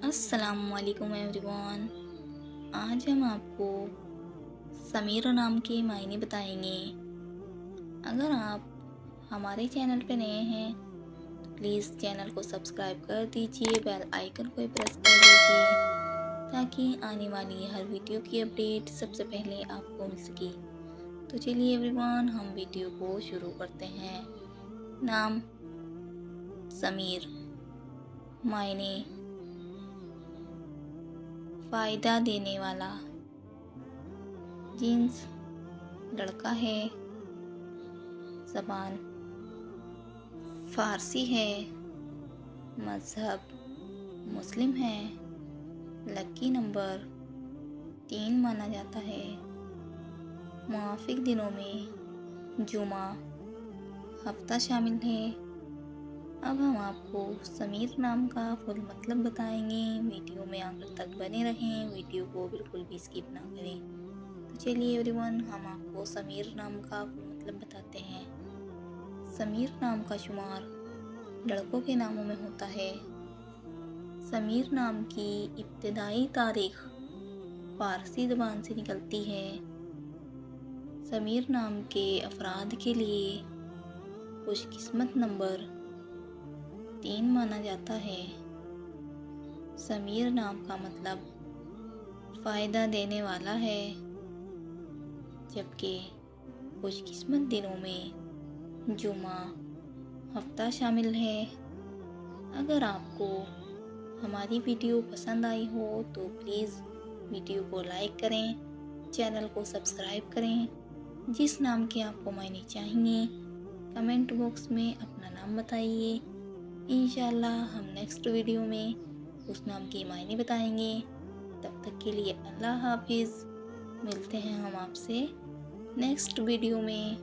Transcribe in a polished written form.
अस्सलामुअलैकुम एवरीवन। आज हम आपको समीर नाम के मायने बताएंगे। अगर आप हमारे चैनल पे नए हैं तो प्लीज़ चैनल को सब्सक्राइब कर दीजिए, बेल आइकन को प्रेस कर दीजिए ताकि आने वाली हर वीडियो की अपडेट सबसे पहले आपको मिल सके। तो चलिए एवरीवन, हम वीडियो को शुरू करते हैं। नाम समीर, मायने फ़ायदा देने वाला, जीन्स लड़का है, ज़बान फ़ारसी है, मज़हब मुस्लिम है, लकी नंबर 3 माना जाता है, मुआफ़िक दिनों में जुमा हफ्ता शामिल है। अब हम आपको समीर नाम का फुल मतलब बताएंगे। वीडियो में आखिर तक बने रहें, वीडियो को बिल्कुल भी स्किप ना करें। तो चलिए एवरीवन, हम आपको समीर नाम का फुल मतलब बताते हैं। समीर नाम का शुमार लड़कों के नामों में होता है। समीर नाम की इब्तिदाई तारीख फ़ारसी ज़बान से निकलती है। समीर नाम के अफराद के लिए खुशकिस्मत नंबर 3 माना जाता है। समीर नाम का मतलब फ़ायदा देने वाला है, जबकि खुशकिस्मत दिनों में जुमा हफ्ता शामिल है। अगर आपको हमारी वीडियो पसंद आई हो तो प्लीज़ वीडियो को लाइक करें, चैनल को सब्सक्राइब करें। जिस नाम के आपको मायने चाहिए कमेंट बॉक्स में अपना नाम बताइए। इंशाल्लाह हम नेक्स्ट वीडियो में उस नाम के मायने बताएंगे। तब तक के लिए अल्लाह हाफिज़। मिलते हैं हम आपसे नेक्स्ट वीडियो में।